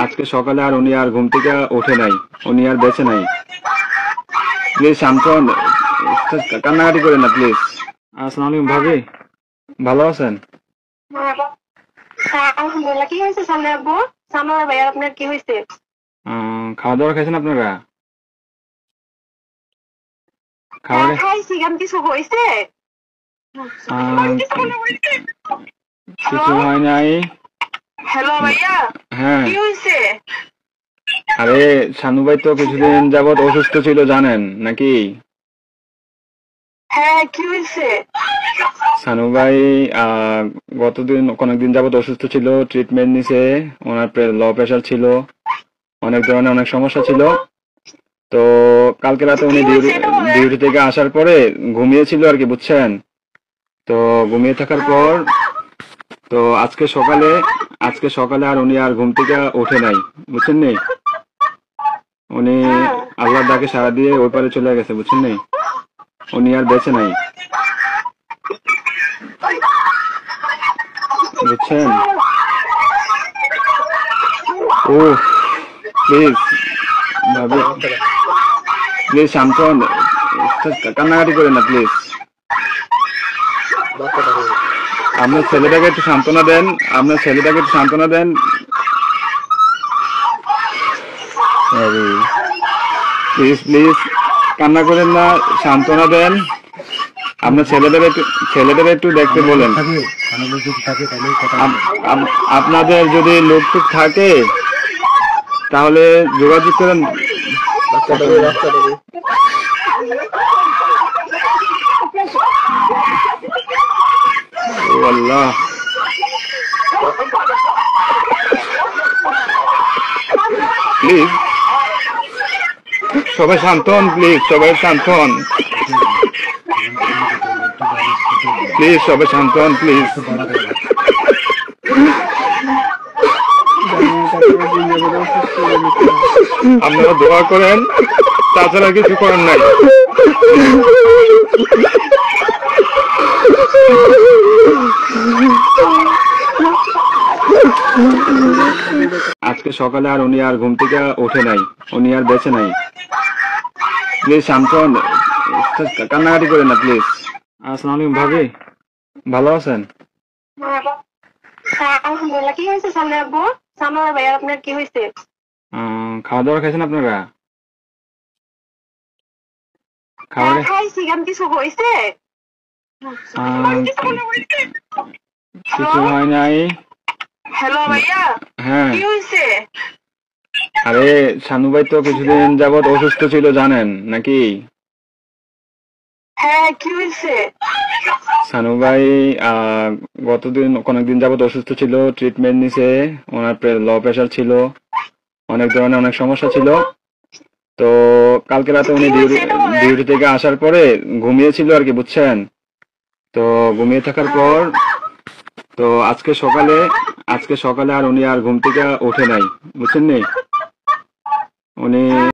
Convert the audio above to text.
আজকে সকালে আর উনি আর ঘুম থেকে ওঠে নাই, উনি আর বেঁচে নাই। প্লিজ শান্ত হন, কান্নাকাটি করেন না প্লিজ। আসসালামু আলাইকুম ভাবি, ভালো আছেন? হ্যাঁ, আলহামদুলিল্লাহ। কি হয়েছে সামনে আব্বু? সামনে ভাইয়া আপনার কি হয়েছে? খাওয়া দাওয়া খাইছেন আপনারা? হ্যাঁ খাবারে খাইছি, কেন কিছু হয়েছে? কিছু হয় নাই। হ্যালো ভাইয়া, হ্যাঁ, কি হয়েছে? আরে শানু ভাই তো কিছুদিন যাবত অসুস্থ ছিল জানেন নাকি? হ্যাঁ, কি হয়েছে? শানু ভাই অনেকদিন যাবত অসুস্থ ছিল, ট্রিটমেন্ট নিছে। ওনার লো প্রেশার ছিল, অনেক ধরনের অনেক সমস্যা ছিল। তো কালকে রাতে উনি কি হয়েছে এটা বলেন? ডিউটি থেকে আসার পরে ঘুমিয়েছিল আর কি, বুঝছেন? তো ঘুমিয়ে থাকার পর তো আজকে সকালে আর উনি আর ঘুম থেকে ওঠে নাই, বুঝছেন নি? উনি হ্যাঁ, আল্লাহর ডাকে সাড়া দিয়ে ওই পারে চলে গেছে, বুঝছেন নি? উনি আর বেঁচে নাই, বুঝছেন? ও প্লিজ ভাবি, প্লিজ শান্ত হন, কান্নাকাটি করেন না প্লিজ। আপনার ছেলেটাকে একটু সান্ত্বনা দেন, আপনার ছেলেটাকে একটু সান্ত্বনা দেন। প্লিজ প্লিজ কান্না করেন না, সান্ত্বনা দেন। আপনার ছেলেদের একটু দেখতে বলেন। আপনাদের যদি লোকটুক থাকে তাহলে যোগাযোগ করেন। ও আল্লাহ, প্লিজ সবাই শান্ত হন, প্লিজ সবাই শান্ত হন, প্লিজ সবাই শান্ত হন, প্লিজ। আপনারা দোয়া করেন, তাছাড়া কিছু করেন নাই। আজকে সকালে আর উনি আর ঘুম থেকে ওঠে নাই, উনি আর বেঁচে নাই। প্লিজ শান্ত হন, কান্নাকাটি করেন না প্লিজ। আসসালামু আলাইকুম ভাবি, ভালো আছেন? হ্যাঁ, আলহামদুলিল্লাহ। কি হয়েছে সামনে আব্বু? সামনে ভাইয়া আপনার কি হয়েছে? খাওয়া দাওয়া খাইছেন আপনারা? হ্যাঁ খাবারে খাইছি, কেন কিছু হয়েছে? কিছু হয় নাই। হ্যালো ভাইয়া, হ্যাঁ, কি হয়েছে? আরে শানু ভাই তো কিছুদিন যাবত অসুস্থ ছিল জানেন নাকি? হ্যাঁ, কি হয়েছে? শানু ভাই অনেকদিন যাবত অসুস্থ ছিল, ট্রিটমেন্ট নিছে। ওনার লো প্রেশার ছিল, অনেক ধরনের অনেক সমস্যা ছিল। তো কালকে রাতে উনি কি হয়েছে এটা বলেন? ডিউটি থেকে আসার পরে ঘুমিয়েছিল আর কি, বুঝছেন? তো ঘুমিয়ে থাকার পর তো আজকে সকালে আর উনি আর ঘুম থেকে ওঠে নাই, বুঝছেন নি? উনি